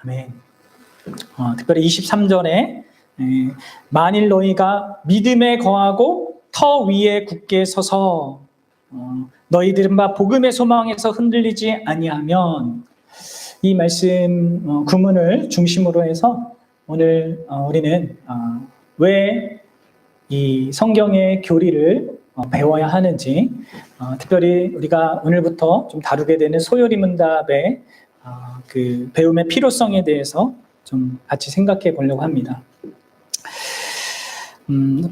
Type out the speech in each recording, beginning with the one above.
아멘. 특별히 23절에 만일 너희가 믿음에 거하고 터 위에 굳게 서서 너희들은 바 복음의 소망에서 흔들리지 아니하면, 이 말씀 구문을 중심으로 해서 오늘 우리는 왜 이 성경의 교리를 배워야 하는지, 특별히 우리가 오늘부터 좀 다루게 되는 소요리 문답의 그 배움의 필요성에 대해서 좀 같이 생각해 보려고 합니다.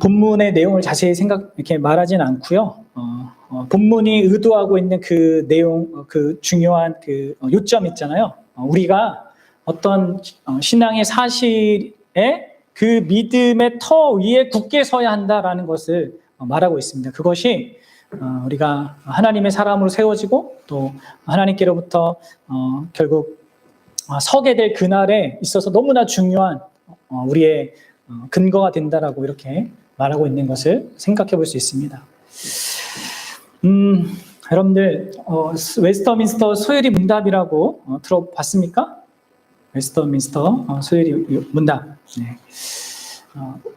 본문의 내용을 자세히 이렇게 말하진 않고요. 본문이 의도하고 있는 그 내용, 그 중요한 그 요점 있잖아요. 우리가 어떤 신앙의 사실에 그 믿음의 터 위에 굳게 서야 한다라는 것을 말하고 있습니다. 그것이 우리가 하나님의 사람으로 세워지고 또 하나님께로부터 결국 서게 될 그날에 있어서 너무나 중요한 우리의 근거가 된다라고 이렇게 말하고 있는 것을 생각해 볼 수 있습니다. 여러분들 웨스터민스터 소요리 문답이라고 들어봤습니까? 웨스터민스터 소요리 문답. 네.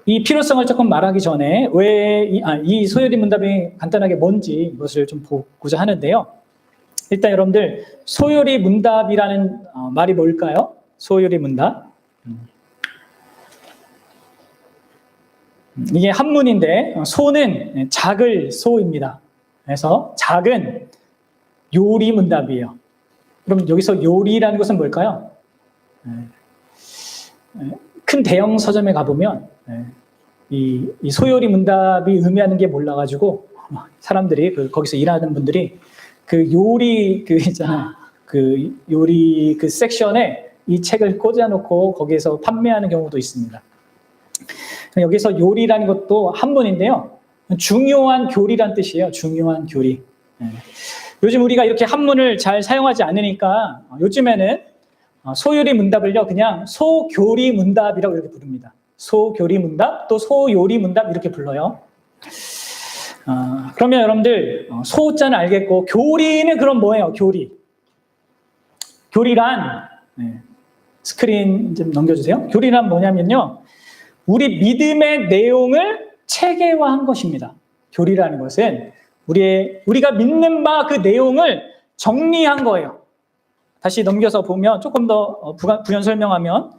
이 필요성을 조금 말하기 전에 왜 이 소요리 문답이 간단하게 뭔지 이것을 좀 보고자 하는데요. 일단 여러분들 소요리 문답이라는 말이 뭘까요? 소요리 문답. 이게 한문인데 소는 작을 소입니다. 그래서 작은 요리 문답이에요. 그럼 여기서 요리라는 것은 뭘까요? 큰 대형 서점에 가보면 이 소요리 문답이 의미하는 게 몰라가지고 사람들이 거기서 일하는 분들이 그 요리 그 요리 그 섹션에 이 책을 꽂아놓고 거기에서 판매하는 경우도 있습니다. 여기서 요리라는 것도 한문인데요. 중요한 교리란 뜻이에요. 중요한 교리. 요즘 우리가 이렇게 한문을 잘 사용하지 않으니까 요즘에는 소요리 문답을요 그냥 소교리 문답이라고 이렇게 부릅니다. 소교리 문답, 또 소요리 문답 이렇게 불러요. 그러면 여러분들 소자는 알겠고 교리는 그럼 뭐예요? 교리란 스크린 좀 넘겨주세요. 교리란 뭐냐면요, 우리 믿음의 내용을 체계화한 것입니다. 교리라는 것은 우리가 믿는 바 그 내용을 정리한 거예요. 다시 넘겨서 보면 조금 더 부연 설명하면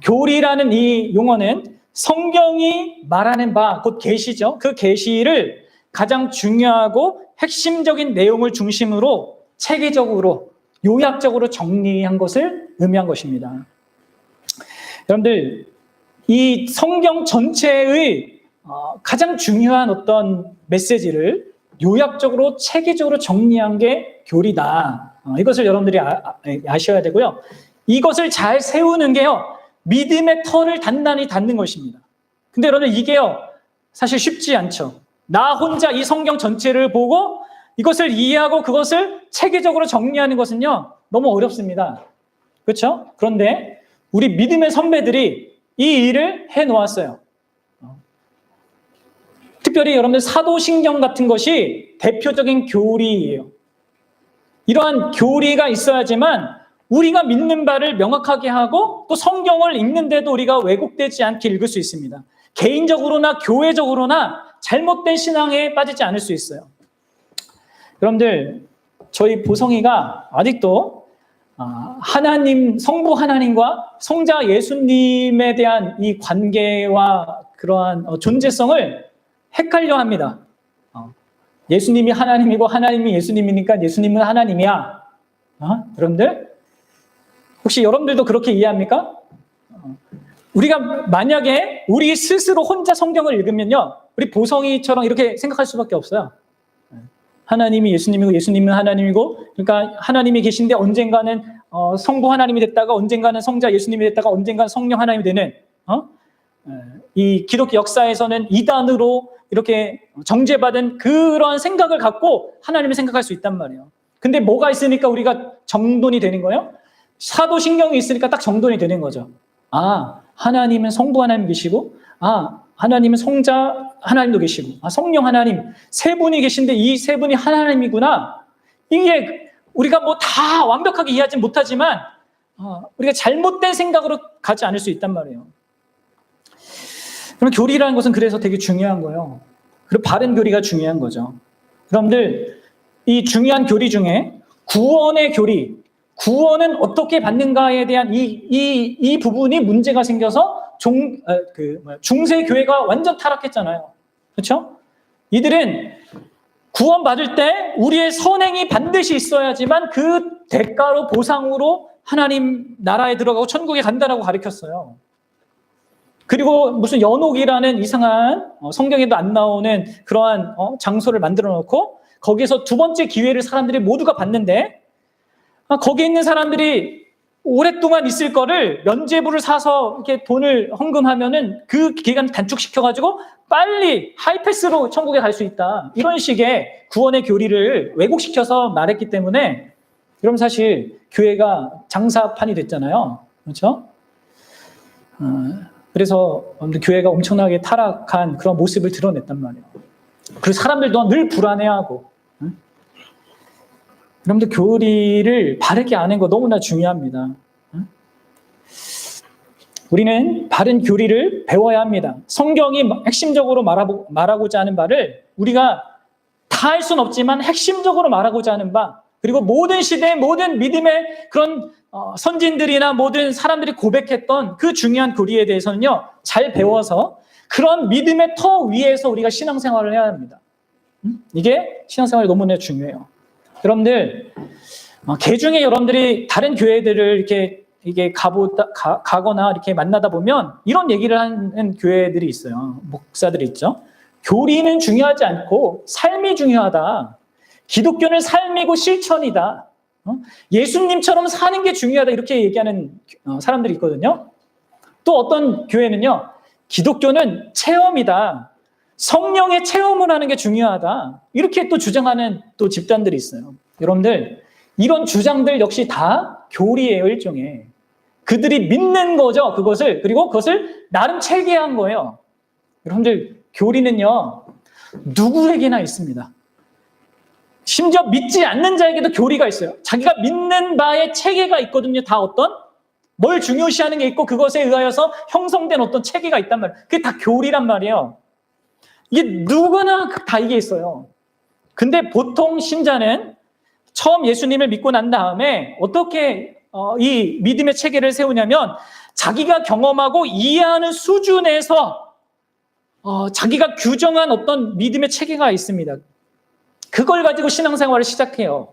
교리라는 이 용어는 성경이 말하는 바, 곧 계시죠. 그 계시를 가장 중요하고 핵심적인 내용을 중심으로 체계적으로 요약적으로 정리한 것을 의미한 것입니다. 여러분들 이 성경 전체의 가장 중요한 어떤 메시지를 요약적으로 체계적으로 정리한 게 교리다. 이것을 여러분들이 아셔야 되고요. 이것을 잘 세우는 게요, 믿음의 터를 단단히 닫는 것입니다. 근데 여러분 이게요 사실 쉽지 않죠. 나 혼자 이 성경 전체를 보고 이것을 이해하고 그것을 체계적으로 정리하는 것은요 너무 어렵습니다. 그렇죠? 그런데 우리 믿음의 선배들이 이 일을 해놓았어요. 특별히 여러분들 사도신경 같은 것이 대표적인 교리예요. 이러한 교리가 있어야지만 우리가 믿는 바를 명확하게 하고 또 성경을 읽는데도 우리가 왜곡되지 않게 읽을 수 있습니다. 개인적으로나 교회적으로나 잘못된 신앙에 빠지지 않을 수 있어요. 여러분들 저희 보성이가 아직도 하나님, 성부 하나님과 성자 예수님에 대한 이 관계와 그러한 존재성을 헷갈려 합니다. 예수님이 하나님이고 하나님이 예수님이니까 예수님은 하나님이야. 여러분들 혹시 여러분들도 그렇게 이해합니까? 우리가 만약에 우리 스스로 혼자 성경을 읽으면요 우리 보성이처럼 이렇게 생각할 수밖에 없어요. 하나님이 예수님이고 예수님은 하나님이고, 그러니까 하나님이 계신데 언젠가는 성부 하나님이 됐다가 언젠가는 성자 예수님이 됐다가 언젠가는 성령 하나님이 되는 이 기독교 역사에서는 이단으로 이렇게 정죄받은 그런 생각을 갖고 하나님을 생각할 수 있단 말이에요. 근데 뭐가 있으니까 우리가 정돈이 되는 거예요? 사도신경이 있으니까 딱 정돈이 되는 거죠. 하나님은 성부 하나님 계시고 하나님은 성자 하나님도 계시고 성령 하나님 세 분이 계신데 이 세 분이 하나님이구나. 이게 우리가 뭐 다 완벽하게 이해하지 못하지만 우리가 잘못된 생각으로 가지 않을 수 있단 말이에요. 그럼 교리라는 것은 그래서 되게 중요한 거예요. 그리고 바른 교리가 중요한 거죠. 여러분들, 이 중요한 교리 중에 구원의 교리, 구원은 어떻게 받는가에 대한 이 부분이 문제가 생겨서 중세 교회가 완전 타락했잖아요. 그렇죠? 이들은 구원받을 때 우리의 선행이 반드시 있어야지만 그 대가로 보상으로 하나님 나라에 들어가고 천국에 간다라고 가르쳤어요. 그리고 무슨 연옥이라는 이상한 성경에도 안 나오는 그러한 장소를 만들어 놓고 거기에서 두 번째 기회를 사람들이 모두가 받는데 거기에 있는 사람들이 오랫동안 있을 거를 면죄부를 사서 이렇게 돈을 헌금하면은 그 기간 단축시켜가지고 빨리 하이패스로 천국에 갈 수 있다. 이런 식의 구원의 교리를 왜곡시켜서 말했기 때문에 여러분 사실 교회가 장사판이 됐잖아요. 그렇죠? 그래서 교회가 엄청나게 타락한 그런 모습을 드러냈단 말이에요. 그리고 사람들도 늘 불안해하고. 여러분들 교리를 바르게 아는 거 너무나 중요합니다. 우리는 바른 교리를 배워야 합니다. 성경이 핵심적으로 말하고자 하는 바를 우리가 다 할 수는 없지만 핵심적으로 말하고자 하는 바, 그리고 모든 시대의 모든 믿음의 그런 선진들이나 모든 사람들이 고백했던 그 중요한 교리에 대해서는요, 잘 배워서 그런 믿음의 터 위에서 우리가 신앙생활을 해야 합니다. 이게 신앙생활이 너무나 중요해요. 여러분들, 개중에 여러분들이 다른 교회들을 이게 가거나 이렇게 만나다 보면 이런 얘기를 하는 교회들이 있어요. 목사들이 있죠. 교리는 중요하지 않고 삶이 중요하다. 기독교는 삶이고 실천이다. 예수님처럼 사는 게 중요하다. 이렇게 얘기하는 사람들이 있거든요. 또 어떤 교회는요, 기독교는 체험이다. 성령의 체험을 하는 게 중요하다. 이렇게 또 주장하는 또 집단들이 있어요. 여러분들, 이런 주장들 역시 다 교리예요, 일종의. 그들이 믿는 거죠, 그것을. 그리고 그것을 나름 체계한 거예요. 여러분들, 교리는요, 누구에게나 있습니다. 심지어 믿지 않는 자에게도 교리가 있어요. 자기가 믿는 바에 체계가 있거든요. 다 뭘 중요시하는 게 있고 그것에 의하여서 형성된 어떤 체계가 있단 말이에요. 그게 다 교리란 말이에요. 이게 누구나 다 이게 있어요. 근데 보통 신자는 처음 예수님을 믿고 난 다음에 어떻게 이 믿음의 체계를 세우냐면 자기가 경험하고 이해하는 수준에서 자기가 규정한 어떤 믿음의 체계가 있습니다. 그걸 가지고 신앙생활을 시작해요.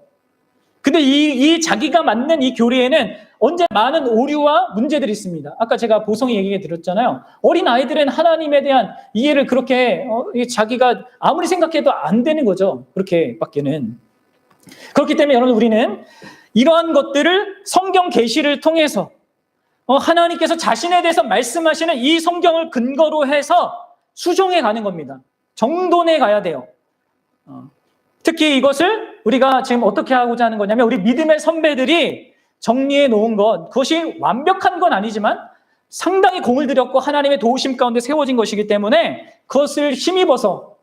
근데 이 자기가 맞는 이 교리에는 언제 많은 오류와 문제들이 있습니다. 아까 제가 보성이 얘기해 드렸잖아요. 어린 아이들은 하나님에 대한 이해를 그렇게 자기가 아무리 생각해도 안 되는 거죠. 그렇게밖에는. 그렇기 때문에 여러분, 우리는 이러한 것들을 성경 계시를 통해서 하나님께서 자신에 대해서 말씀하시는 이 성경을 근거로 해서 수정해 가는 겁니다. 정돈해 가야 돼요. 특히 이것을 우리가 지금 어떻게 하고자 하는 거냐면, 우리 믿음의 선배들이 정리해 놓은 것, 그것이 완벽한 건 아니지만 상당히 공을 들였고 하나님의 도우심 가운데 세워진 것이기 때문에 그것을 힘입어서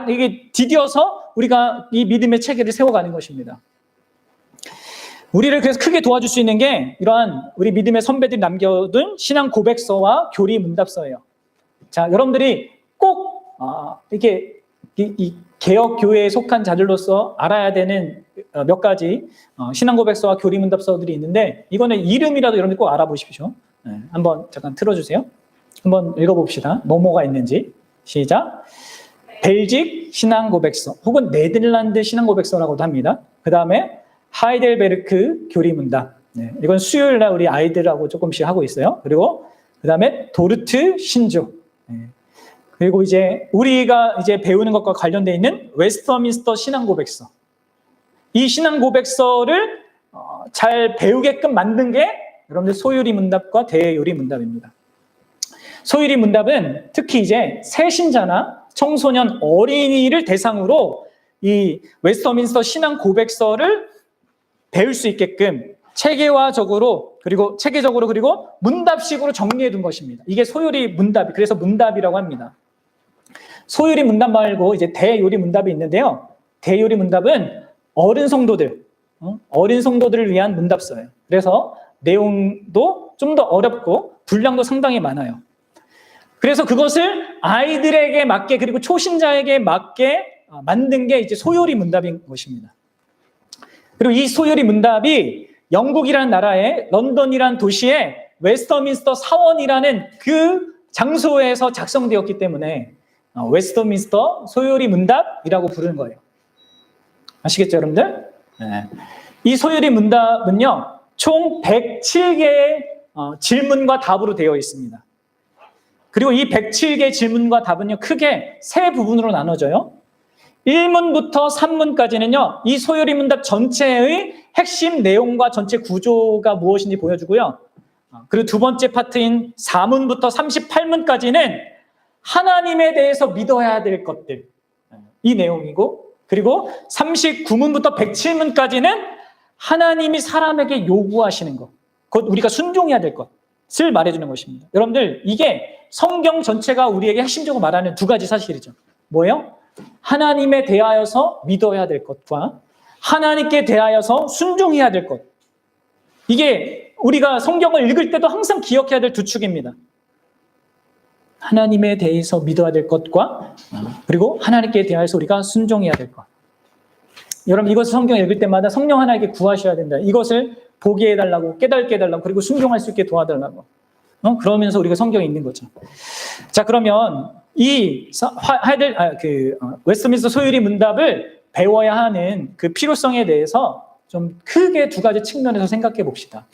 이게 디뎌서 우리가 이 믿음의 체계를 세워가는 것입니다. 우리를 그래서 크게 도와줄 수 있는 게 이러한 우리 믿음의 선배들이 남겨둔 신앙 고백서와 교리 문답서예요. 자, 여러분들이 꼭 이렇게 이 개혁 교회에 속한 자들로서 알아야 되는 몇 가지 신앙 고백서와 교리 문답서들이 있는데, 이거는 이름이라도 여러분들 꼭 알아보십시오. 네, 한번 잠깐 틀어주세요. 한번 읽어봅시다. 뭐가 있는지. 시작. 벨직 신앙 고백서, 혹은 네덜란드 신앙 고백서라고도 합니다. 그 다음에 하이델베르크 교리 문답. 네, 이건 수요일 날 우리 아이들하고 조금씩 하고 있어요. 그리고 그 다음에 도르트 신조. 네. 그리고 이제 우리가 이제 배우는 것과 관련되어 있는 웨스터민스터 신앙 고백서. 이 신앙 고백서를 잘 배우게끔 만든 게 여러분들 소유리 문답과 대요리 문답입니다. 소유리 문답은 특히 이제 새신자나 청소년, 어린이를 대상으로 이 웨스터민스터 신앙 고백서를 배울 수 있게끔 체계적으로 그리고 문답식으로 정리해 둔 것입니다. 이게 소유리 문답, 그래서 문답이라고 합니다. 소유리 문답 말고 이제 대요리 문답이 있는데요. 대요리 문답은 어린 성도들을 위한 문답서예요. 그래서 내용도 좀 더 어렵고 분량도 상당히 많아요. 그래서 그것을 아이들에게 맞게 그리고 초신자에게 맞게 만든 게 이제 소요리 문답인 것입니다. 그리고 이 소요리 문답이 영국이라는 나라의 런던이라는 도시의 웨스터민스터 사원이라는 그 장소에서 작성되었기 때문에 웨스터민스터 소요리 문답이라고 부르는 거예요. 아시겠죠, 여러분들? 네. 이 소요리 문답은요, 총 107개의 질문과 답으로 되어 있습니다. 그리고 이 107개의 질문과 답은요, 크게 세 부분으로 나눠져요. 1문부터 3문까지는요, 이 소요리 문답 전체의 핵심 내용과 전체 구조가 무엇인지 보여주고요. 그리고 두 번째 파트인 4문부터 38문까지는 하나님에 대해서 믿어야 될 것들, 이 내용이고, 그리고 39문부터 107문까지는 하나님이 사람에게 요구하시는 것, 곧 우리가 순종해야 될 것을 말해주는 것입니다. 여러분들, 이게 성경 전체가 우리에게 핵심적으로 말하는 두 가지 사실이죠. 뭐예요? 하나님에 대하여서 믿어야 될 것과 하나님께 대하여서 순종해야 될 것. 이게 우리가 성경을 읽을 때도 항상 기억해야 될 두 축입니다. 하나님에 대해서 믿어야 될 것과 그리고 하나님께 대하여서 우리가 순종해야 될 것. 여러분, 이것을 성경 읽을 때마다 성령 하나님께 구하셔야 된다. 이것을 보게 해달라고, 깨닫게 해달라고, 그리고 순종할 수 있게 도와달라고. 그러면서 우리가 성경에 있는 거죠. 자, 그러면 이 웨스터민스터 소요리 문답을 배워야 하는 그 필요성에 대해서 좀 크게 두 가지 측면에서 생각해 봅시다.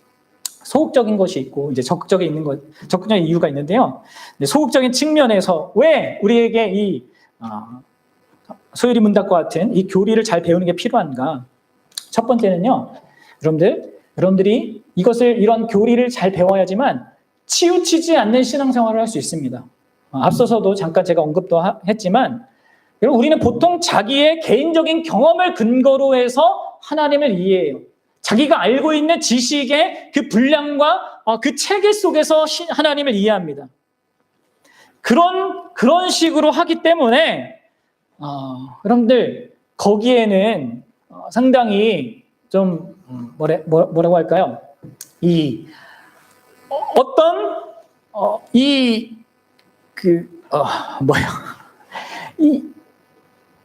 소극적인 것이 있고 이제 적극적인 이유가 있는데요. 소극적인 측면에서 왜 우리에게 이 소요리 문답과 같은 이 교리를 잘 배우는 게 필요한가? 첫 번째는요, 여러분들이 이런 교리를 잘 배워야지만 치우치지 않는 신앙생활을 할 수 있습니다. 앞서서도 잠깐 제가 언급도 했지만, 우리는 보통 자기의 개인적인 경험을 근거로 해서 하나님을 이해해요. 자기가 알고 있는 지식의 그 분량과 그 체계 속에서 하나님을 이해합니다. 그런 식으로 하기 때문에 여러분들 거기에는 상당히 좀 뭐라고 할까요?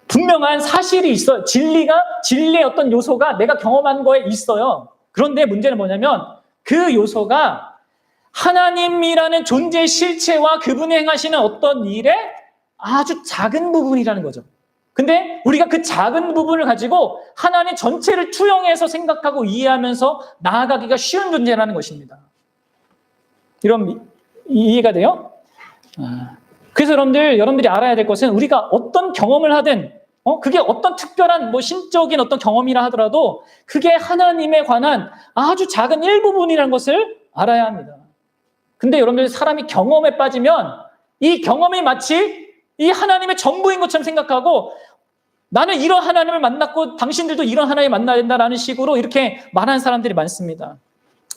분명한 사실이 있어요. 진리의 어떤 요소가 내가 경험한 거에 있어요. 그런데 문제는 뭐냐면 그 요소가 하나님이라는 존재의 실체와 그분이 행하시는 어떤 일의 아주 작은 부분이라는 거죠. 근데 우리가 그 작은 부분을 가지고 하나님 전체를 투영해서 생각하고 이해하면서 나아가기가 쉬운 존재라는 것입니다. 이해가 돼요? 그래서 여러분들이 알아야 될 것은 우리가 어떤 경험을 하든 그게 어떤 특별한 신적인 어떤 경험이라 하더라도 그게 하나님에 관한 아주 작은 일부분이라는 것을 알아야 합니다. 근데 여러분들 사람이 경험에 빠지면 이 경험이 마치 이 하나님의 전부인 것처럼 생각하고 나는 이런 하나님을 만났고 당신들도 이런 하나님을 만나야 된다라는 식으로 이렇게 말하는 사람들이 많습니다.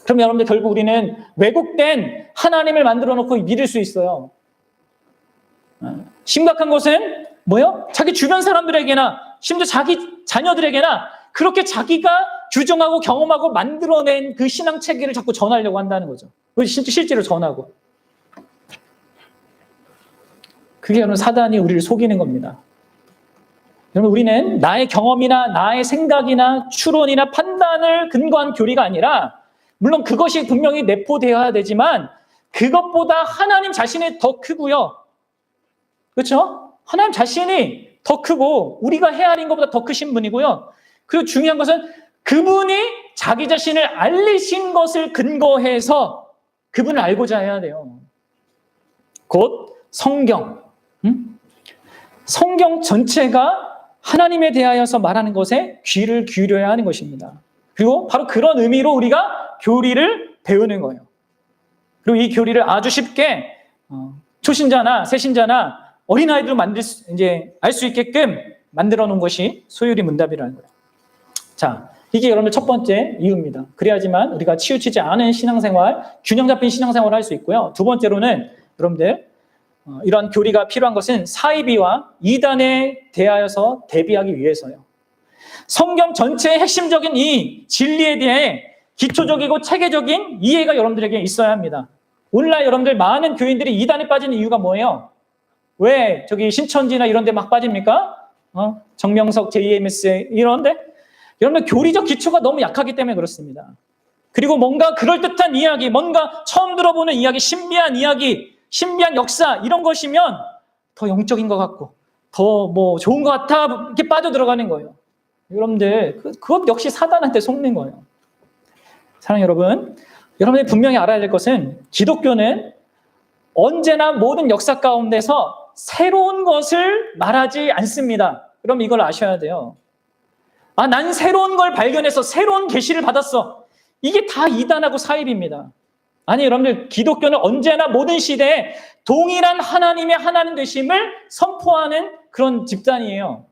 그럼 여러분들 결국 우리는 왜곡된 하나님을 만들어 놓고 믿을 수 있어요. 심각한 것은 뭐요? 자기 주변 사람들에게나 심지어 자기 자녀들에게나 그렇게 자기가 규정하고 경험하고 만들어낸 그 신앙 체계를 자꾸 전하려고 한다는 거죠. 실제로 전하고. 그게 여러분 사단이 우리를 속이는 겁니다. 여러분, 우리는 나의 경험이나 나의 생각이나 추론이나 판단을 근거한 교리가 아니라, 물론 그것이 분명히 내포되어야 되지만 그것보다 하나님 자신이 더 크고요. 그렇죠? 하나님 자신이 더 크고 우리가 헤아린 것보다 더 크신 분이고요. 그리고 중요한 것은 그분이 자기 자신을 알리신 것을 근거해서 그분을 알고자 해야 돼요. 곧 성경. 성경 전체가 하나님에 대하여서 말하는 것에 귀를 기울여야 하는 것입니다. 그리고 바로 그런 의미로 우리가 교리를 배우는 거예요. 그리고 이 교리를 아주 쉽게 초신자나 새신자나 어린아이들도 알 수 있게끔 만들어 놓은 것이 소요리 문답이라는 거예요. 자, 이게 여러분들 첫 번째 이유입니다. 그래야지만 우리가 치우치지 않은 신앙생활, 균형 잡힌 신앙생활을 할 수 있고요. 두 번째로는 여러분들 이런 교리가 필요한 것은 사이비와 이단에 대하여서 대비하기 위해서요. 성경 전체의 핵심적인 이 진리에 대해 기초적이고 체계적인 이해가 여러분들에게 있어야 합니다. 오늘날 여러분들 많은 교인들이 이단에 빠지는 이유가 뭐예요? 왜 저기 신천지나 이런 데 막 빠집니까? 정명석, JMS 이런데? 여러분들 교리적 기초가 너무 약하기 때문에 그렇습니다. 그리고 뭔가 그럴듯한 이야기, 뭔가 처음 들어보는 이야기, 신비한 역사 이런 것이면 더 영적인 것 같고 더 뭐 좋은 것 같아 이렇게 빠져들어가는 거예요. 여러분들 그것 역시 사단한테 속는 거예요. 사랑하는 여러분, 여러분이 분명히 알아야 될 것은 기독교는 언제나 모든 역사 가운데서 새로운 것을 말하지 않습니다. 그럼 이걸 아셔야 돼요. 난 새로운 걸 발견해서 새로운 계시를 받았어. 이게 다 이단하고 사입입니다. 아니, 여러분들 기독교는 언제나 모든 시대에 동일한 하나님의 하나님 되심을 선포하는 그런 집단이에요.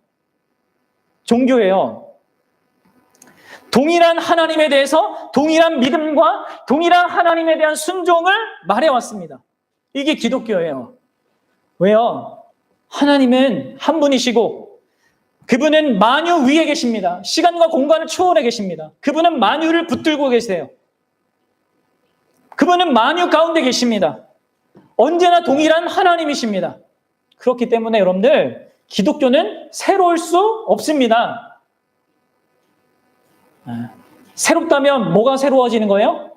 종교예요. 동일한 하나님에 대해서 동일한 믿음과 동일한 하나님에 대한 순종을 말해왔습니다. 이게 기독교예요. 왜요? 하나님은 한 분이시고 그분은 만유 위에 계십니다. 시간과 공간을 초월해 계십니다. 그분은 만유를 붙들고 계세요. 그분은 만유 가운데 계십니다. 언제나 동일한 하나님이십니다. 그렇기 때문에 여러분들 기독교는 새로울 수 없습니다. 새롭다면 뭐가 새로워지는 거예요?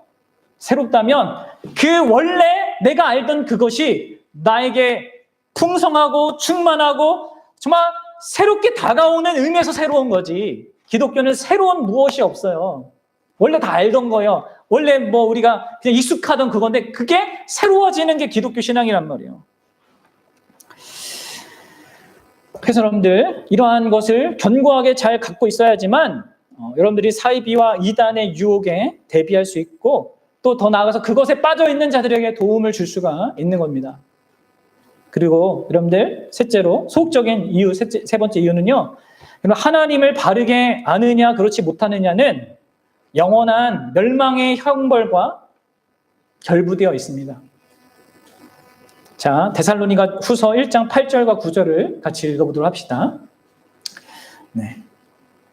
새롭다면 그 원래 내가 알던 그것이 나에게 풍성하고 충만하고 정말 새롭게 다가오는 의미에서 새로운 거지. 기독교는 새로운 무엇이 없어요. 원래 다 알던 거예요. 원래 뭐 우리가 그냥 익숙하던 그건데 그게 새로워지는 게 기독교 신앙이란 말이에요. 그래서 여러분들 이러한 것을 견고하게 잘 갖고 있어야지만 여러분들이 사이비와 이단의 유혹에 대비할 수 있고 또 더 나아가서 그것에 빠져 있는 자들에게 도움을 줄 수가 있는 겁니다. 그리고 여러분들 셋째로 소극적인 이유 세 번째 이유는요. 하나님을 바르게 아느냐 그렇지 못하느냐는 영원한 멸망의 형벌과 결부되어 있습니다. 자, 데살로니가 후서 1장 8절과 9절을 같이 읽어보도록 합시다. 네,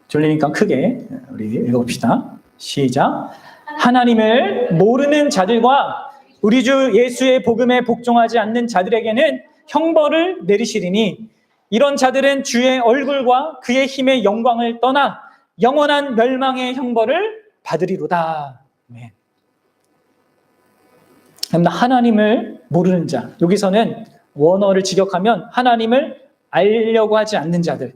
졸리니까 크게 우리 읽어봅시다. 시작. 하나님을 모르는 자들과 우리 주 예수의 복음에 복종하지 않는 자들에게는 형벌을 내리시리니 이런 자들은 주의 얼굴과 그의 힘의 영광을 떠나 영원한 멸망의 형벌을 받으리로다. 네. 하나님을 모르는 자, 여기서는 원어를 직역하면 하나님을 알려고 하지 않는 자들,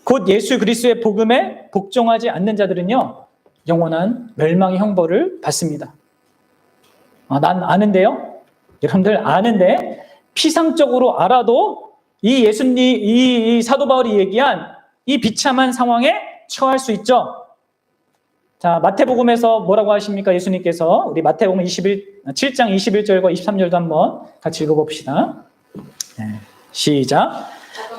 곧 예수 그리스도의 복음에 복종하지 않는 자들은요 영원한 멸망의 형벌을 받습니다. 난 아는데요? 여러분들 아는데 피상적으로 알아도 이 예수님, 이 사도 바울이 얘기한 이 비참한 상황에 처할 수 있죠. 자, 마태복음에서 뭐라고 하십니까? 예수님께서 우리 마태복음 7장 21절과 23절도 한번 같이 읽어봅시다. 네, 시작.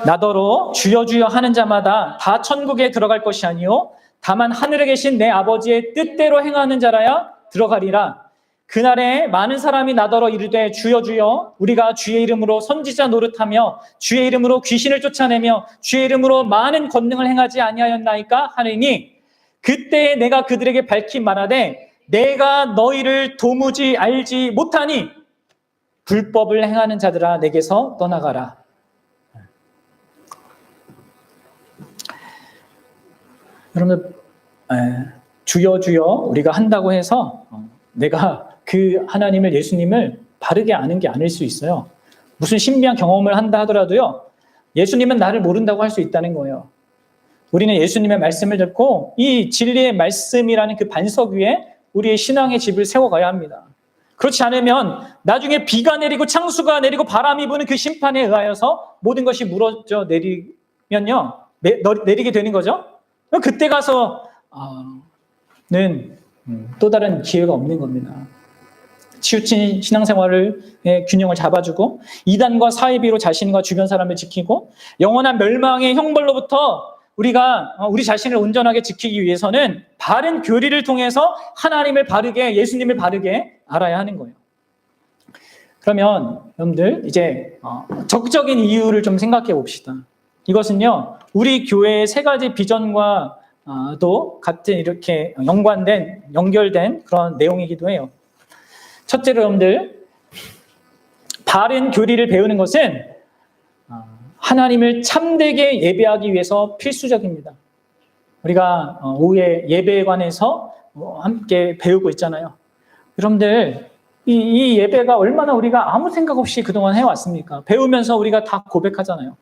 나더러 주여 주여 하는 자마다 다 천국에 들어갈 것이 아니요 다만 하늘에 계신 내 아버지의 뜻대로 행하는 자라야 들어가리라. 그날에 많은 사람이 나더러 이르되 주여 주여 우리가 주의 이름으로 선지자 노릇하며 주의 이름으로 귀신을 쫓아내며 주의 이름으로 많은 권능을 행하지 아니하였나이까 하느니 그때 내가 그들에게 밝히 말하되 내가 너희를 도무지 알지 못하니 불법을 행하는 자들아 내게서 떠나가라. 여러분, 주여 주여 우리가 한다고 해서 내가 그 하나님을 예수님을 바르게 아는 게 아닐 수 있어요. 무슨 신비한 경험을 한다 하더라도요. 예수님은 나를 모른다고 할 수 있다는 거예요. 우리는 예수님의 말씀을 듣고 이 진리의 말씀이라는 그 반석 위에 우리의 신앙의 집을 세워가야 합니다. 그렇지 않으면 나중에 비가 내리고 창수가 내리고 바람이 부는 그 심판에 의하여서 모든 것이 무너져 내리면요. 내리게 되는 거죠. 그때 가서 또 다른 기회가 없는 겁니다. 치우친 신앙생활의 균형을 잡아주고 이단과 사이비로 자신과 주변 사람을 지키고 영원한 멸망의 형벌로부터 우리가 우리 자신을 온전하게 지키기 위해서는 바른 교리를 통해서 하나님을 바르게, 예수님을 바르게 알아야 하는 거예요. 그러면 여러분들 이제 적극적인 이유를 좀 생각해 봅시다. 이것은요, 우리 교회의 세 가지 비전과 또 같은 이렇게 연결된 그런 내용이기도 해요. 첫째로 여러분들, 바른 교리를 배우는 것은 하나님을 참되게 예배하기 위해서 필수적입니다. 우리가 오후에 예배에 관해서 함께 배우고 있잖아요. 여러분들, 이 예배가 얼마나 우리가 아무 생각 없이 그동안 해왔습니까? 배우면서 우리가 다 고백하잖아요.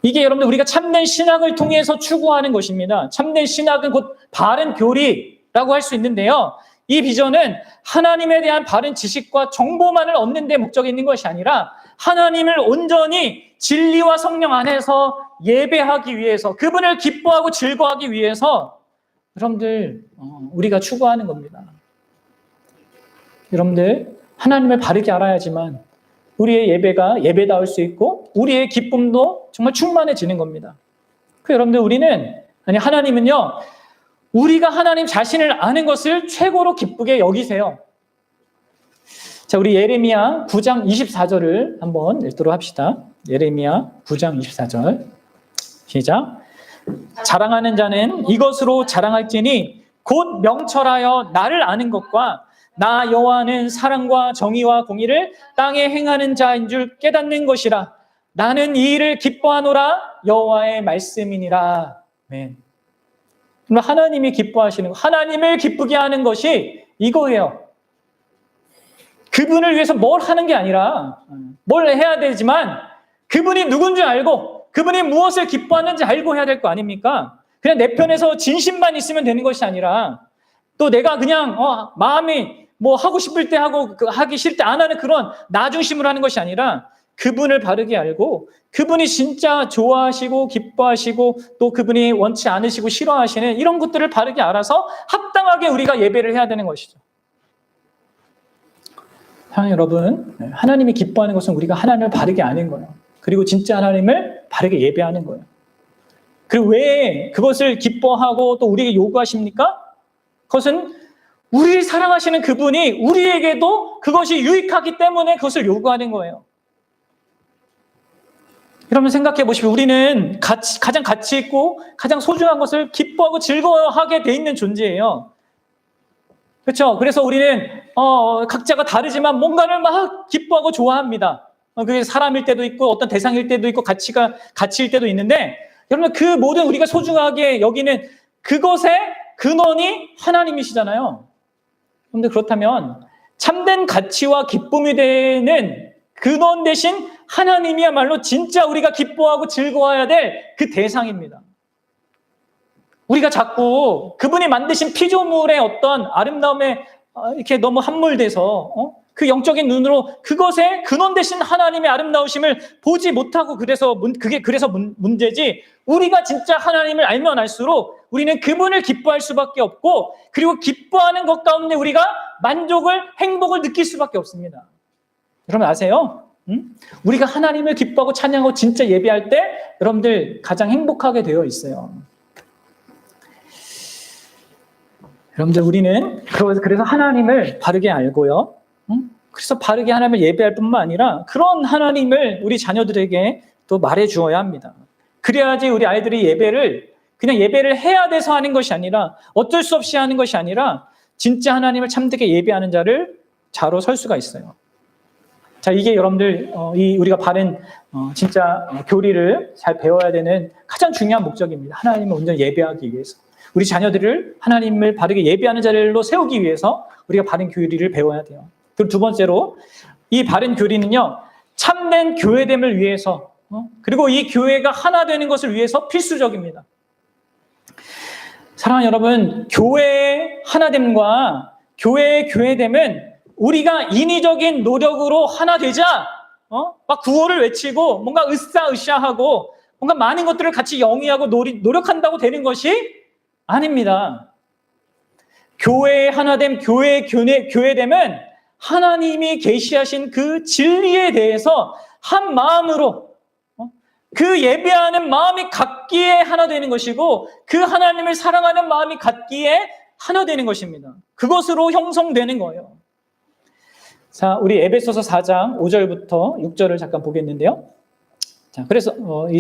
이게 여러분들 우리가 참된 신학을 통해서 추구하는 것입니다. 참된 신학은 곧 바른 교리라고 할 수 있는데요. 이 비전은 하나님에 대한 바른 지식과 정보만을 얻는 데 목적이 있는 것이 아니라 하나님을 온전히 진리와 성령 안에서 예배하기 위해서, 그분을 기뻐하고 즐거워하기 위해서 여러분들 우리가 추구하는 겁니다. 여러분들, 하나님을 바르게 알아야지만 우리의 예배가 예배다울 수 있고 우리의 기쁨도 정말 충만해지는 겁니다. 여러분들, 하나님은요, 우리가 하나님 자신을 아는 것을 최고로 기쁘게 여기세요. 자, 우리 예레미야 9장 24절을 한번 읽도록 합시다. 예레미야 9장 24절. 시작. 자랑하는 자는 이것으로 자랑할지니 곧 명철하여 나를 아는 것과 나 여호와는 사랑과 정의와 공의를 땅에 행하는 자인 줄 깨닫는 것이라. 나는 이 일을 기뻐하노라. 여호와의 말씀이니라. 아멘. 하나님이 기뻐하시는 것, 하나님을 기쁘게 하는 것이 이거예요. 그분을 위해서 뭘 하는 게 아니라, 뭘 해야 되지만 그분이 누군지 알고 그분이 무엇을 기뻐하는지 알고 해야 될 거 아닙니까? 그냥 내 편에서 진심만 있으면 되는 것이 아니라, 또 내가 그냥 마음이 뭐 하고 싶을 때 하고 하기 싫을 때 안 하는 그런 나 중심으로 하는 것이 아니라 그분을 바르게 알고 그분이 진짜 좋아하시고 기뻐하시고 또 그분이 원치 않으시고 싫어하시는 이런 것들을 바르게 알아서 합당하게 우리가 예배를 해야 되는 것이죠. 사랑하는 여러분, 하나님이 기뻐하는 것은 우리가 하나님을 바르게 아는 거예요. 그리고 진짜 하나님을 바르게 예배하는 거예요. 그리고 왜 그것을 기뻐하고 또 우리에게 요구하십니까? 그것은 우리를 사랑하시는 그분이 우리에게도 그것이 유익하기 때문에 그것을 요구하는 거예요. 여러분 생각해 보십시오. 우리는 가장 가치 있고 가장 소중한 것을 기뻐하고 즐거워하게 돼 있는 존재예요. 그렇죠? 그래서 우리는 각자가 다르지만 뭔가를 막 기뻐하고 좋아합니다. 그게 사람일 때도 있고 어떤 대상일 때도 있고 가치일 때도 있는데, 여러분 그 모든 우리가 소중하게 여기는 그것의 근원이 하나님이시잖아요. 그런데 그렇다면 참된 가치와 기쁨이 되는 근원 대신 하나님이야말로 진짜 우리가 기뻐하고 즐거워해야 될 그 대상입니다. 우리가 자꾸 그분이 만드신 피조물의 어떤 아름다움에 이렇게 너무 함몰돼서 그 영적인 눈으로 그것의 근원 대신 하나님의 아름다우심을 보지 못하고 그래서 문제지, 우리가 진짜 하나님을 알면 알수록 우리는 그분을 기뻐할 수밖에 없고, 그리고 기뻐하는 것 가운데 우리가 행복을 느낄 수밖에 없습니다. 여러분 아세요? 우리가 하나님을 기뻐하고 찬양하고 진짜 예배할 때 여러분들 가장 행복하게 되어 있어요. 여러분들 우리는 그래서 하나님을 바르게 알고요. 그래서 바르게 하나님을 예배할 뿐만 아니라 그런 하나님을 우리 자녀들에게 또 말해 주어야 합니다. 그래야지 우리 아이들이 그냥 예배를 해야 돼서 하는 것이 아니라 어쩔 수 없이 하는 것이 아니라 진짜 하나님을 참되게 예배하는 자로 설 수가 있어요. 자, 이게 여러분들 우리가 바른 진짜 교리를 잘 배워야 되는 가장 중요한 목적입니다. 하나님을 온전히 예배하기 위해서. 우리 자녀들을 하나님을 바르게 예배하는 자리로 세우기 위해서 우리가 바른 교리를 배워야 돼요. 그리고 두 번째로 이 바른 교리는요, 참된 교회됨을 위해서 그리고 이 교회가 하나 되는 것을 위해서 필수적입니다. 사랑하는 여러분, 교회의 하나됨과 교회의 교회됨은 우리가 인위적인 노력으로 하나 되자 막 구호를 외치고 뭔가 으쌰으쌰하고 뭔가 많은 것들을 같이 영위하고 노력한다고 되는 것이 아닙니다. 교회의 하나됨, 교회의 교회됨은 하나님이 계시하신 그 진리에 대해서 한 마음으로 그 예배하는 마음이 같기에 하나 되는 것이고, 그 하나님을 사랑하는 마음이 같기에 하나 되는 것입니다. 그것으로 형성되는 거예요. 자, 우리 에베소서 4장 5절부터 6절을 잠깐 보겠는데요. 자, 그래서 이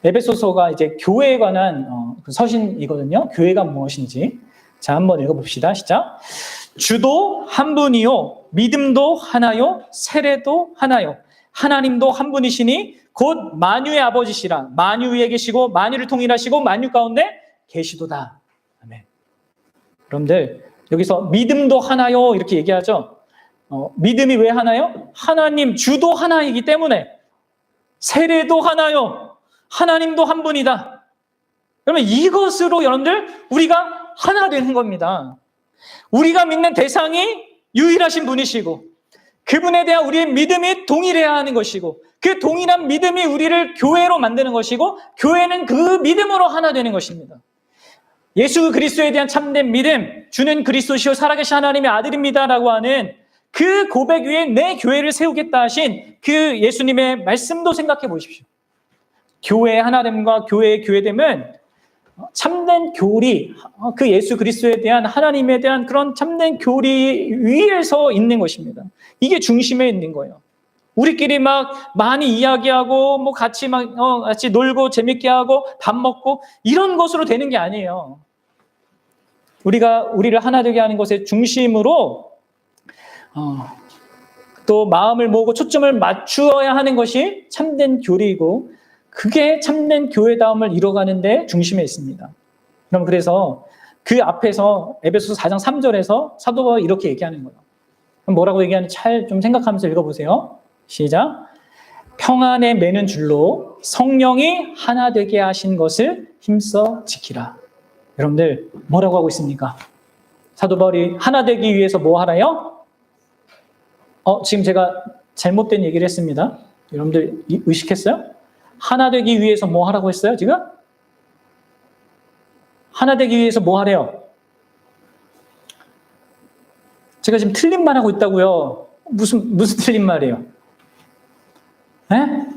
에베소서가 이제 교회에 관한 그 서신이거든요. 교회가 무엇인지. 자, 한번 읽어봅시다. 시작. 주도 한 분이요, 믿음도 하나요, 세례도 하나요. 하나님도 한 분이시니 곧 만유의 아버지시라. 만유 위에 계시고 만유를 통일하시고 만유 가운데 계시도다. 아멘. 여러분들 여기서 믿음도 하나요 이렇게 얘기하죠. 믿음이 왜 하나요? 하나님 주도 하나이기 때문에. 세례도 하나요. 하나님도 한 분이다. 그러면 이것으로 여러분들 우리가 하나 되는 겁니다. 우리가 믿는 대상이 유일하신 분이시고 그분에 대한 우리의 믿음이 동일해야 하는 것이고 그 동일한 믿음이 우리를 교회로 만드는 것이고 교회는 그 믿음으로 하나 되는 것입니다. 예수 그리스도에 대한 참된 믿음, 주는 그리스도시요 살아계신 하나님의 아들입니다라고 하는 그 고백 위에 내 교회를 세우겠다 하신 그 예수님의 말씀도 생각해 보십시오. 교회의 하나됨과 교회의 교회됨은 참된 교리, 그 예수 그리스도에 대한 하나님에 대한 그런 참된 교리 위에서 있는 것입니다. 이게 중심에 있는 거예요. 우리끼리 막 많이 이야기하고 뭐 같이 같이 놀고 재밌게 하고 밥 먹고 이런 것으로 되는 게 아니에요. 우리를 하나 되게 하는 것의 중심으로 또 마음을 모으고 초점을 맞추어야 하는 것이 참된 교리이고 그게 참된 교회다움을 이뤄가는 데 중심에 있습니다. 그럼 그래서 그 앞에서 에베소서 4장 3절에서 사도 바울이 이렇게 얘기하는 거예요. 그럼 뭐라고 얘기하는지 잘 좀 생각하면서 읽어보세요. 시작. 평안에 매는 줄로 성령이 하나 되게 하신 것을 힘써 지키라. 여러분들 뭐라고 하고 있습니까? 사도 바울이 하나 되기 위해서 뭐 하라요? 지금 제가 잘못된 얘기를 했습니다. 여러분들 의식했어요? 하나 되기 위해서 뭐 하라고 했어요, 지금? 하나 되기 위해서 뭐 하래요? 제가 지금 틀린 말 하고 있다고요. 무슨 틀린 말이에요? 네?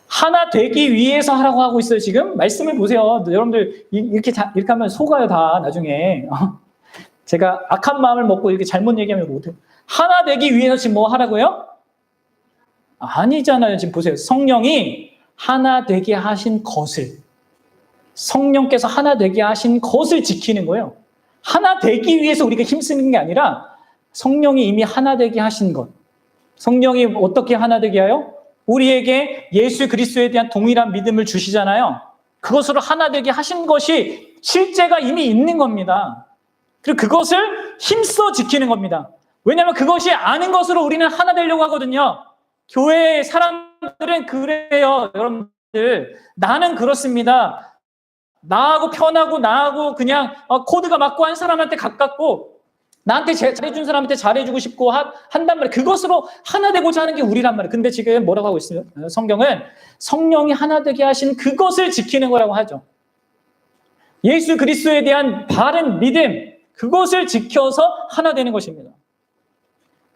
하나 되기 위해서 하라고 하고 있어요, 지금? 말씀을 보세요. 여러분들, 이렇게 하면 속아요, 다, 나중에. 제가 악한 마음을 먹고 이렇게 잘못 얘기하면 못해요. 하나 되기 위해서 지금 뭐 하라고요? 아니잖아요. 지금 보세요. 성령이 하나 되게 하신 것을, 성령께서 하나 되게 하신 것을 지키는 거예요. 하나 되기 위해서 우리가 힘쓰는 게 아니라 성령이 이미 하나 되게 하신 것. 성령이 어떻게 하나 되게 하요? 우리에게 예수 그리스도에 대한 동일한 믿음을 주시잖아요. 그것으로 하나 되게 하신 것이 실제가 이미 있는 겁니다. 그리고 그것을 힘써 지키는 겁니다. 왜냐하면 그것이 아는 것으로 우리는 하나 되려고 하거든요. 교회 사람들은 그래요. 여러분들 나는 그렇습니다. 나하고 편하고 나하고 그냥 코드가 맞고 한 사람한테 가깝고 나한테 잘해준 사람한테 잘해주고 싶고 한단 말이에요. 그것으로 하나 되고자 하는 게 우리란 말이에요. 근데 지금 뭐라고 하고 있어요? 성경은 성령이 하나 되게 하신 그것을 지키는 거라고 하죠. 예수 그리스도에 대한 바른 믿음, 그것을 지켜서 하나 되는 것입니다.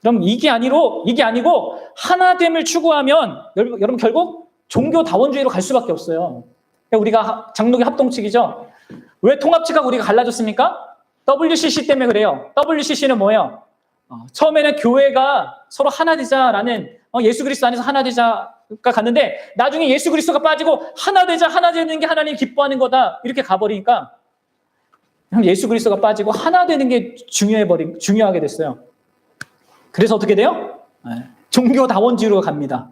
그럼 이게 아니고 하나됨을 추구하면 여러분 결국 종교다원주의로 갈 수밖에 없어요. 우리가 장로교 합동측이죠. 왜 통합측하고 우리가 갈라졌습니까? WCC 때문에 그래요. WCC는 뭐예요? 처음에는 교회가 서로 하나 되자라는 예수 그리스도 안에서 하나 되자가 갔는데 나중에 예수 그리스도가 빠지고 하나 되는 게 하나님 기뻐하는 거다 이렇게 가버리니까 예수 그리스도가 빠지고 하나 되는 게 중요하게 됐어요. 그래서 어떻게 돼요? 종교다원주의로 갑니다.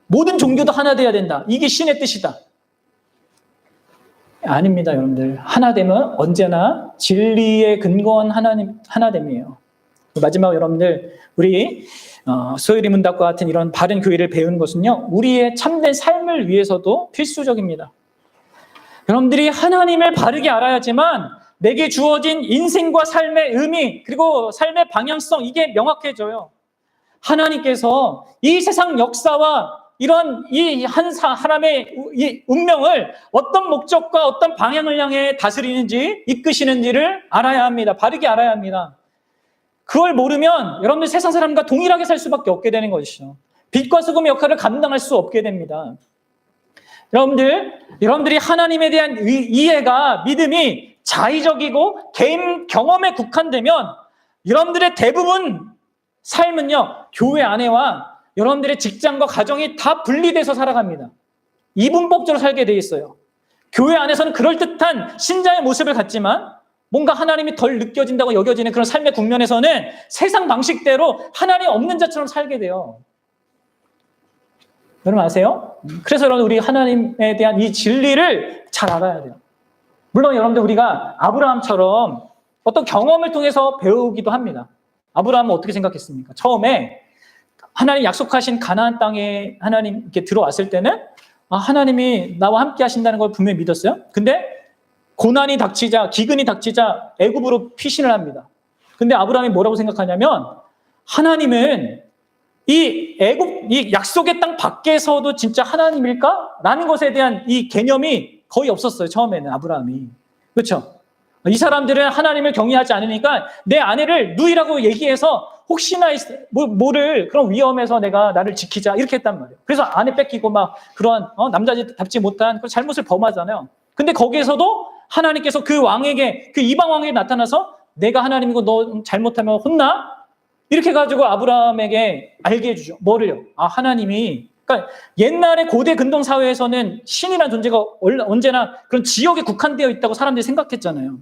모든 종교도 하나 돼야 된다. 이게 신의 뜻이다. 아닙니다, 여러분들. 하나됨은 언제나 진리에 근거한 하나됨이에요. 마지막 여러분들, 우리 소요리 문답과 같은 이런 바른 교회를 배우는 것은요, 우리의 참된 삶을 위해서도 필수적입니다. 여러분들이 하나님을 바르게 알아야지만 내게 주어진 인생과 삶의 의미 그리고 삶의 방향성 이게 명확해져요. 하나님께서 이 세상 역사와 이런 이 한 사람의 이 운명을 어떤 목적과 어떤 방향을 향해 다스리는지 이끄시는지를 알아야 합니다. 바르게 알아야 합니다. 그걸 모르면 여러분들 세상 사람과 동일하게 살 수밖에 없게 되는 것이죠. 빛과 소금의 역할을 감당할 수 없게 됩니다. 여러분들이 하나님에 대한 이해가 믿음이 자의적이고 개인 경험에 국한되면 여러분들의 대부분 삶은요 교회 안에와 여러분들의 직장과 가정이 다 분리돼서 살아갑니다. 이분법적으로 살게 돼 있어요. 교회 안에서는 그럴듯한 신자의 모습을 갖지만 뭔가 하나님이 덜 느껴진다고 여겨지는 그런 삶의 국면에서는 세상 방식대로 하나님 없는 자처럼 살게 돼요. 여러분 아세요? 그래서 여러분 우리 하나님에 대한 이 진리를 잘 알아야 돼요. 물론 여러분들 우리가 아브라함처럼 어떤 경험을 통해서 배우기도 합니다. 아브라함은 어떻게 생각했습니까? 처음에 하나님 약속하신 가나안 땅에 하나님 이렇게 들어왔을 때는 하나님이 나와 함께 하신다는 걸 분명히 믿었어요. 근데 고난이 닥치자, 기근이 닥치자 애굽으로 피신을 합니다. 근데 아브라함이 뭐라고 생각하냐면 하나님은 이 약속의 땅 밖에서도 진짜 하나님일까? 라는 것에 대한 이 개념이 거의 없었어요. 처음에는 아브라함이. 그렇죠? 이 사람들은 하나님을 경외하지 않으니까 내 아내를 누이라고 얘기해서 혹시나 모를 그런 위험에서 나를 지키자 이렇게 했단 말이에요. 그래서 아내 뺏기고 막 그런 남자답지 못한 그런 잘못을 범하잖아요. 근데 거기에서도 하나님께서 그 왕에게, 그 이방 왕에게 나타나서 내가 하나님이고 너 잘못하면 혼나? 이렇게 가지고 아브라함에게 알게 해주죠. 뭐를요? 하나님이, 그러니까 옛날에 고대 근동 사회에서는 신이라는 존재가 언제나 그런 지역에 국한되어 있다고 사람들이 생각했잖아요.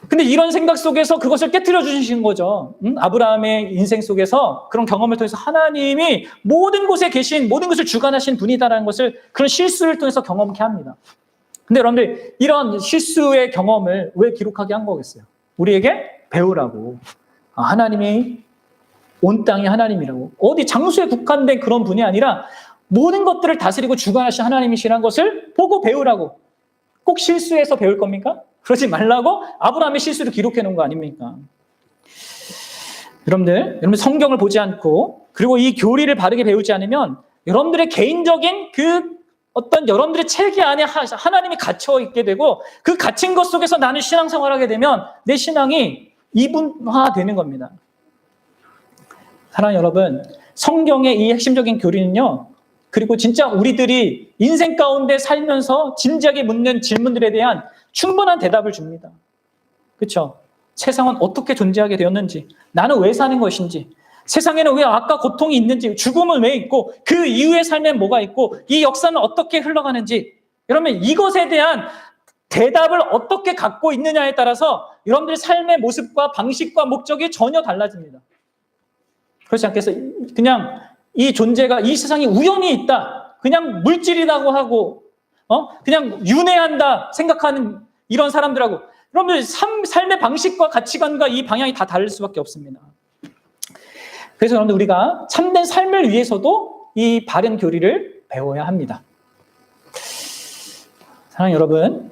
근데 이런 생각 속에서 그것을 깨트려 주신 거죠. 아브라함의 인생 속에서 그런 경험을 통해서 하나님이 모든 곳에 계신, 모든 것을 주관하신 분이다라는 것을 그런 실수를 통해서 경험케 합니다. 근데 여러분들 이런 실수의 경험을 왜 기록하게 한 거겠어요? 우리에게 배우라고. 하나님이 온 땅이 하나님이라고. 어디 장소에 국한된 그런 분이 아니라 모든 것들을 다스리고 주관하신 하나님이시라는 것을 보고 배우라고. 꼭 실수해서 배울 겁니까? 그러지 말라고 아브라함의 실수를 기록해 놓은 거 아닙니까? 여러분들 성경을 보지 않고 그리고 이 교리를 바르게 배우지 않으면 여러분들의 개인적인 어떤 여러분들의 체계 안에 하나님이 갇혀 있게 되고 그 갇힌 것 속에서 나는 신앙생활하게 되면 내 신앙이 이분화되는 겁니다. 사랑하는 여러분, 성경의 이 핵심적인 교리는요, 그리고 진짜 우리들이 인생 가운데 살면서 진지하게 묻는 질문들에 대한 충분한 대답을 줍니다. 그렇죠? 세상은 어떻게 존재하게 되었는지, 나는 왜 사는 것인지, 세상에는 왜 악과 고통이 있는지, 죽음은 왜 있고, 그 이후의 삶엔 뭐가 있고, 이 역사는 어떻게 흘러가는지, 여러분 이것에 대한 대답을 어떻게 갖고 있느냐에 따라서 여러분들의 삶의 모습과 방식과 목적이 전혀 달라집니다. 그렇지 않겠어요? 그냥 이 존재가 이 세상에 우연히 있다. 그냥 물질이라고 하고 그냥 윤회한다 생각하는 이런 사람들하고 여러분들 삶의 방식과 가치관과 이 방향이 다 다를 수밖에 없습니다. 그래서 여러분들 우리가 참된 삶을 위해서도 이 바른 교리를 배워야 합니다. 사랑하는 여러분,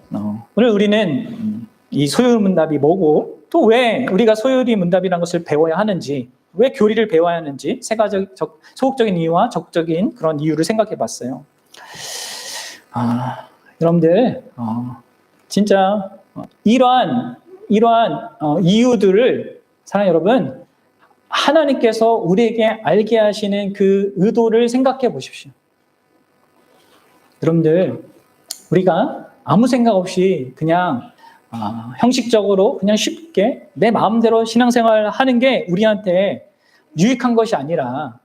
오늘 우리는 이 소요문답이 뭐고 또 왜 우리가 소요문답이라는 것을 배워야 하는지, 왜 교리를 배워야 하는지 소극적인 이유와 적극적인 그런 이유를 생각해 봤어요. 여러분들 진짜 이러한 이유들을 사랑하는 여러분, 하나님께서 우리에게 알게 하시는 그 의도를 생각해 보십시오. 여러분들 우리가 아무 생각 없이 그냥 형식적으로 그냥 쉽게 내 마음대로 신앙생활 하는 게 우리한테 유익한 것이 아니라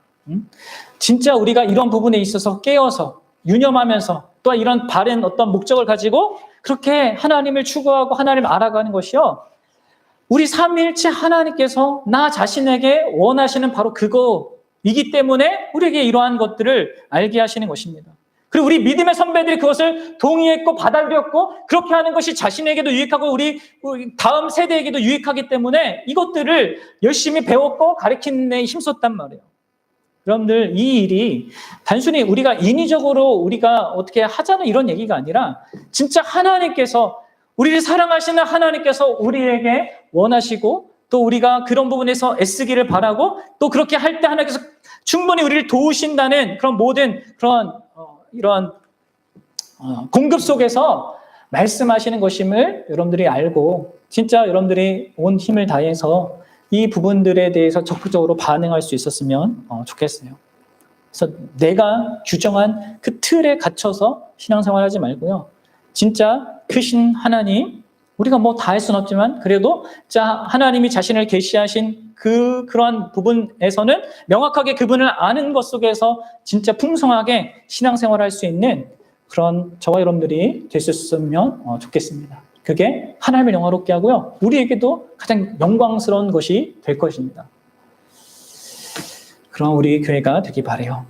진짜 우리가 이런 부분에 있어서 깨어서 유념하면서 또 이런 바른 어떤 목적을 가지고 그렇게 하나님을 추구하고 하나님을 알아가는 것이요, 우리 삼위일체 하나님께서 나 자신에게 원하시는 바로 그거이기 때문에 우리에게 이러한 것들을 알게 하시는 것입니다. 그리고 우리 믿음의 선배들이 그것을 동의했고 받아들였고 그렇게 하는 것이 자신에게도 유익하고 우리 다음 세대에게도 유익하기 때문에 이것들을 열심히 배웠고 가르치는 데 힘썼단 말이에요. 여러분들 이 일이 단순히 우리가 인위적으로 우리가 어떻게 하자는 이런 얘기가 아니라 진짜 하나님께서, 우리를 사랑하시는 하나님께서 우리에게 원하시고 또 우리가 그런 부분에서 애쓰기를 바라고 또 그렇게 할 때 하나님께서 충분히 우리를 도우신다는 그런 모든 그런 이런 공급 속에서 말씀하시는 것임을 여러분들이 알고 진짜 여러분들이 온 힘을 다해서 이 부분들에 대해서 적극적으로 반응할 수 있었으면 좋겠어요. 그래서 내가 규정한 그 틀에 갇혀서 신앙생활하지 말고요. 진짜 크신 하나님, 우리가 뭐 다 할 수는 없지만 그래도 하나님이 자신을 계시하신 그러한 부분에서는 명확하게 그분을 아는 것 속에서 진짜 풍성하게 신앙생활할 수 있는 그런 저와 여러분들이 될 수 있으면 좋겠습니다. 그게 하나님을 영화롭게 하고요. 우리에게도 가장 영광스러운 것이 될 것입니다. 그런 우리 교회가 되기 바라요.